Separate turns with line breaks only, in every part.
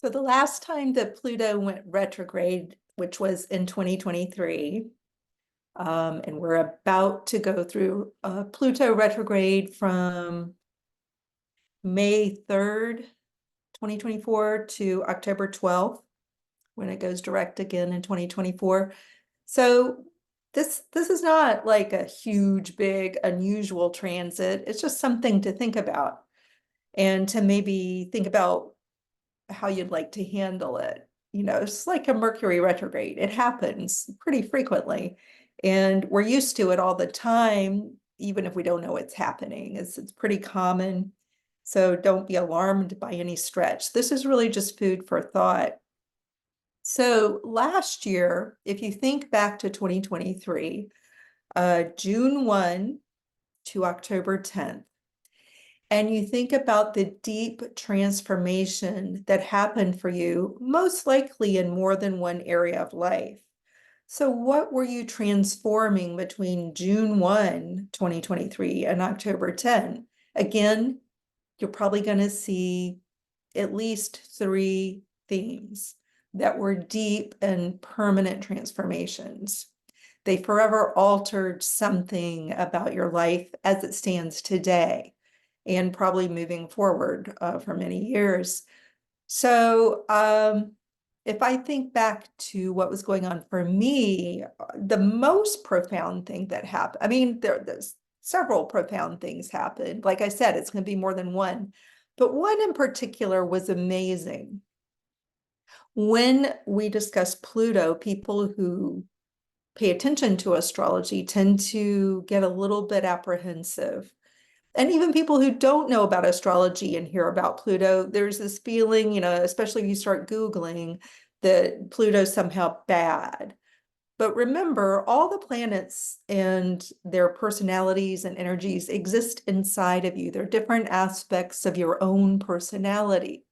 So the last time that Pluto went retrograde, which was in 2023, and we're about to go through Pluto retrograde from May 3rd, 2024 to October 12th, when it goes direct again in 2024. So this is not like a huge, big, unusual transit. It's just something to think about and to maybe think about how you'd like to handle it. You know, it's like a Mercury retrograde. It happens pretty frequently, and we're used to it all the time, even if we don't know it's happening. It's pretty common. So don't be alarmed by any stretch. This is really just food for thought. So last year, if you think back to 2023, June 1 to October 10th, and you think about the deep transformation that happened for you, most likely in more than one area of life. So what were you transforming between June 1, 2023 and October 10? Again, you're probably going to see at least three themes that were deep and permanent transformations. They forever altered something about your life as it stands today and probably moving forward for many years. So if I think back to what was going on for me, the most profound thing that happened, I mean, there's several profound things happened. Like I said, it's going to be more than one, but one in particular was amazing. When we discuss Pluto, people who pay attention to astrology tend to get a little bit apprehensive. And even people who don't know about astrology and hear about Pluto, there's this feeling, you know, especially if you start Googling, that Pluto's somehow bad. But remember, all the planets and their personalities and energies exist inside of you. They're different aspects of your own personality.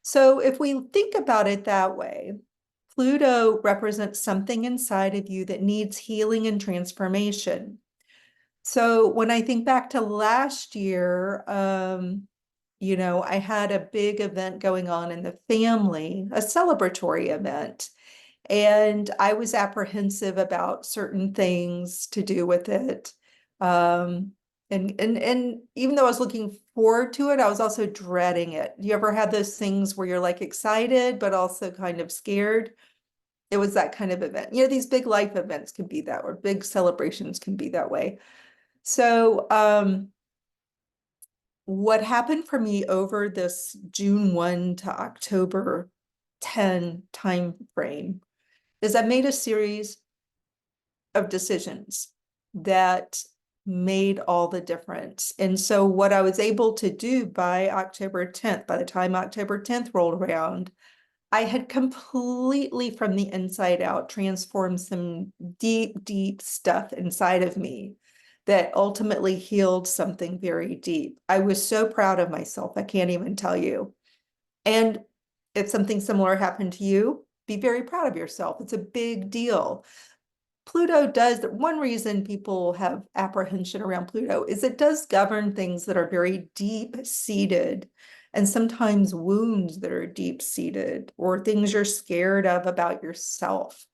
So if we think about it that way, Pluto represents something inside of you that needs healing and transformation. So when I think back to last year, you know, I had a big event going on in the family, a celebratory event, and I was apprehensive about certain things to do with it. And even though I was looking forward to it, I was also dreading it. Do you ever have those things where you're like excited, but also kind of scared? It was that kind of event. You know, these big life events can be that, or big celebrations can be that way. So what happened for me over this June 1 to October 10 time frame is I made a series of decisions that made all the difference. And so what I was able to do by October 10th, by the time October 10th rolled around, I had completely from the inside out transformed some deep, deep stuff inside of me that ultimately healed something very deep. I was so proud of myself. I can't even tell you. And if something similar happened to you, be very proud of yourself. It's a big deal. Pluto does, one reason people have apprehension around Pluto is it does govern things that are very deep-seated and sometimes wounds that are deep-seated or things you're scared of about yourself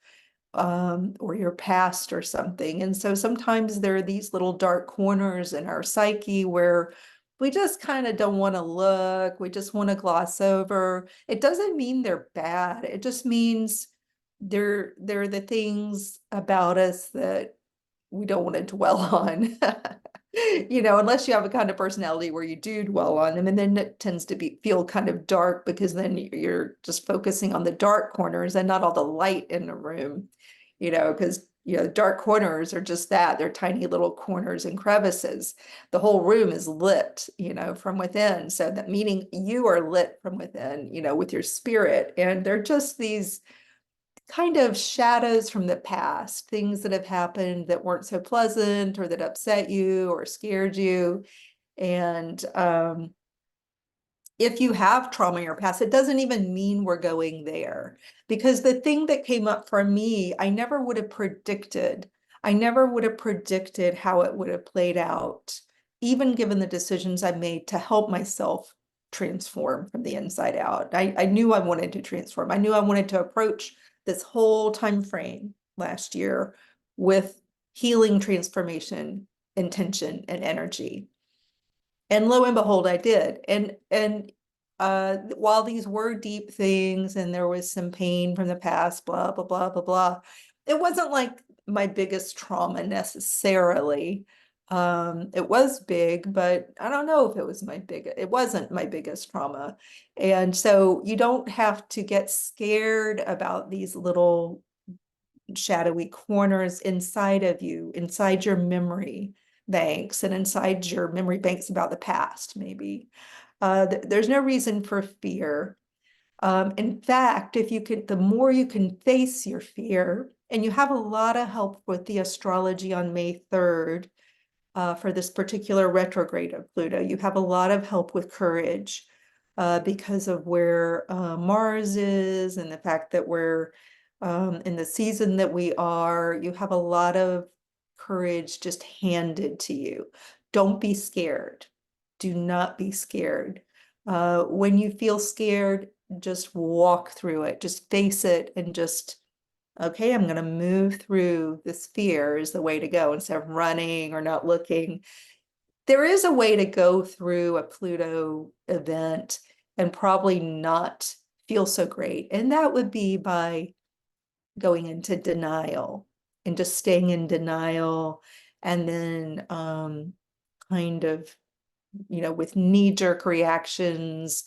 or your past or something. And so sometimes there are these little dark corners in our psyche where we just kind of don't want to look, we just want to gloss over. It doesn't mean they're bad. It just means they're the things about us that we don't want to dwell on. You know, unless you have a kind of personality where you do dwell on them, and then it tends to feel kind of dark because then you're just focusing on the dark corners and not all the light in the room, you know, because you know, dark corners are just that. They're tiny little corners and crevices. The whole room is lit, you know, from within. So that meaning you are lit from within, you know, with your spirit. And they're just these kind of shadows from the past, things that have happened that weren't so pleasant or that upset you or scared you. And if you have trauma in your past, it doesn't even mean we're going there. Because the thing that came up for me, I never would have predicted. I never would have predicted how it would have played out, even given the decisions I made to help myself transform from the inside out. I knew I wanted to transform. I knew I wanted to approach this whole time frame last year with healing, transformation, intention, and energy. And lo and behold, I did. And while these were deep things and there was some pain from the past, blah, blah, blah, blah, blah, it wasn't like my biggest trauma necessarily. It was big, but I don't know if it wasn't my biggest trauma. And so you don't have to get scared about these little shadowy corners inside of you, inside your memory banks and inside your memory banks about the past, maybe. There's no reason for fear. In fact, the more you can face your fear, and you have a lot of help with the astrology on May 3rd, for this particular retrograde of Pluto. You have a lot of help with courage because of where Mars is and the fact that we're in the season that we are. You have a lot of courage just handed to you. Don't be scared. Do not be scared. When you feel scared, just walk through it, just face it, and just, okay, I'm going to move through this fear is the way to go instead of running or not looking. There is a way to go through a Pluto event and probably not feel so great. And that would be by going into denial and just staying in denial, and then kind of, with knee-jerk reactions,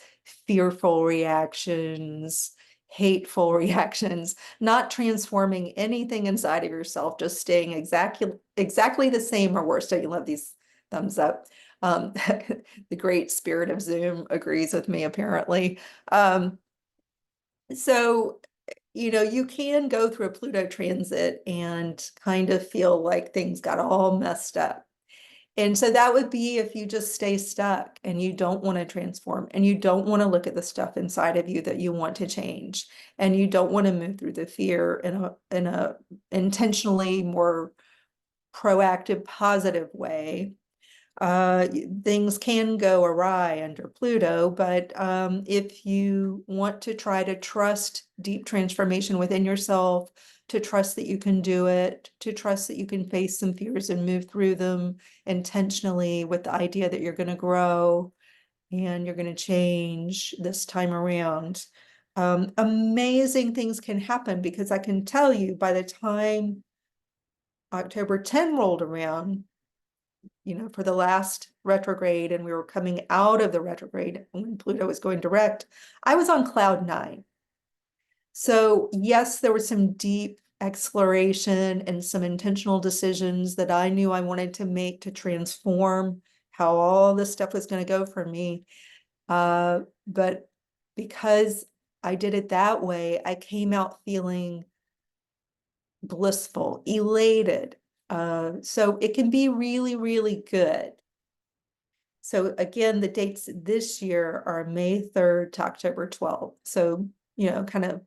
fearful reactions, hateful reactions, not transforming anything inside of yourself, just staying exactly the same or worse. Don't you love these thumbs up? The great spirit of Zoom agrees with me, apparently. So, you can go through a Pluto transit and kind of feel like things got all messed up. And so that would be if you just stay stuck and you don't want to transform and you don't want to look at the stuff inside of you that you want to change, and you don't want to move through the fear in a intentionally more proactive, positive way. Things can go awry under Pluto, but if you want to try to trust deep transformation within yourself, to trust that you can do it, to trust that you can face some fears and move through them intentionally with the idea that you're going to grow and you're going to change this time around, amazing things can happen, because I can tell you by the time October 10 rolled around, for the last retrograde, and we were coming out of the retrograde when Pluto was going direct, I was on cloud 9. So yes, there was some deep exploration and some intentional decisions that I knew I wanted to make to transform how all this stuff was going to go for me. But because I did it that way, I came out feeling blissful, elated. So it can be really, really good. So again, the dates this year are May 3rd to October 12th. So, kind of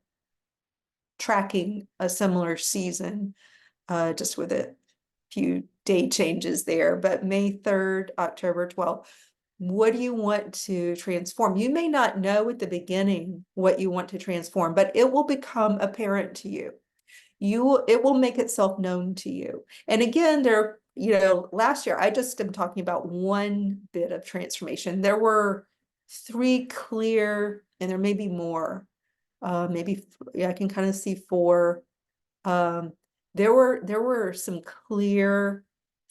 tracking a similar season, just with a few day changes there, but May 3rd, October 12th. What do you want to transform? You may not know at the beginning what you want to transform, but it will become apparent to you. It will make itself known to you. And again, last year, I just am talking about one bit of transformation. There were 3 clear, and there may be more. Maybe, yeah, I can kind of see 4. There were some clear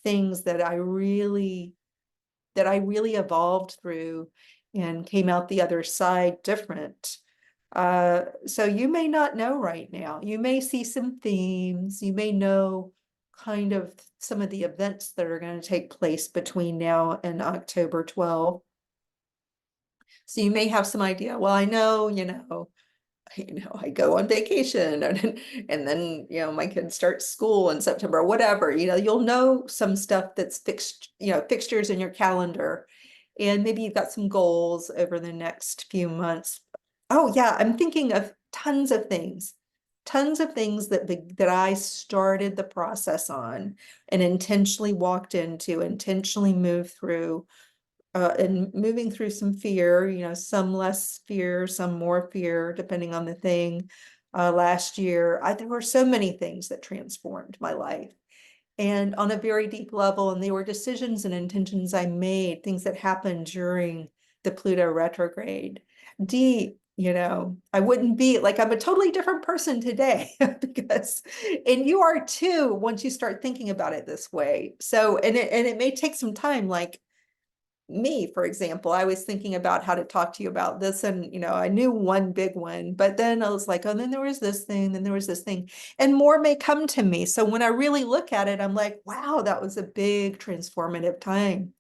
things that I really evolved through and came out the other side different. So you may not know right now. You may see some themes. You may know kind of some of the events that are going to take place between now and October 12th. So you may have some idea. Well, I know, I go on vacation and then, my kids start school in September, whatever, you'll know some stuff that's fixed, fixtures in your calendar. And maybe you've got some goals over the next few months. Oh yeah, I'm thinking of tons of things that I started the process on and intentionally walked into, intentionally moved through and moving through some fear, some less fear, some more fear, depending on the thing. Last year, there were so many things that transformed my life. And on a very deep level, and they were decisions and intentions I made, things that happened during the Pluto retrograde. Deep, I wouldn't be like, I'm a totally different person today because, and you are too, once you start thinking about it this way. So, and it may take some time, like me, for example, I was thinking about how to talk to you about this, and I knew one big one, but then I was like, oh, then there was this thing, then there was this thing, and more may come to me. So when I really look at it, I'm like, wow, that was a big transformative time.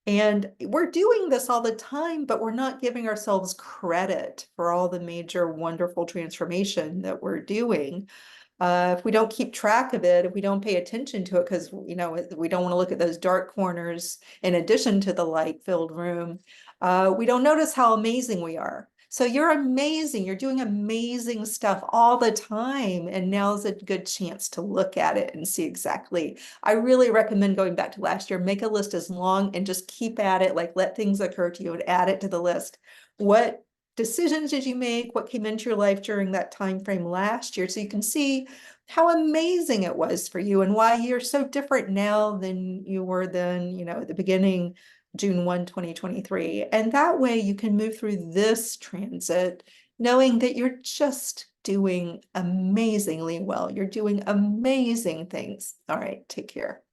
And we're doing this all the time, but we're not giving ourselves credit for all the major wonderful transformation that we're doing. If we don't keep track of it, if we don't pay attention to it, because we don't want to look at those dark corners in addition to the light-filled room, we don't notice how amazing we are. So you're amazing. You're doing amazing stuff all the time. And now's a good chance to look at it and see exactly. I really recommend going back to last year, make a list as long and just keep at it, like let things occur to you and add it to the list. What decisions did you make? What came into your life during that time frame last year? So you can see how amazing it was for you and why you're so different now than you were then, at the beginning, June 1, 2023. And that way you can move through this transit knowing that you're just doing amazingly well. You're doing amazing things. All right, take care.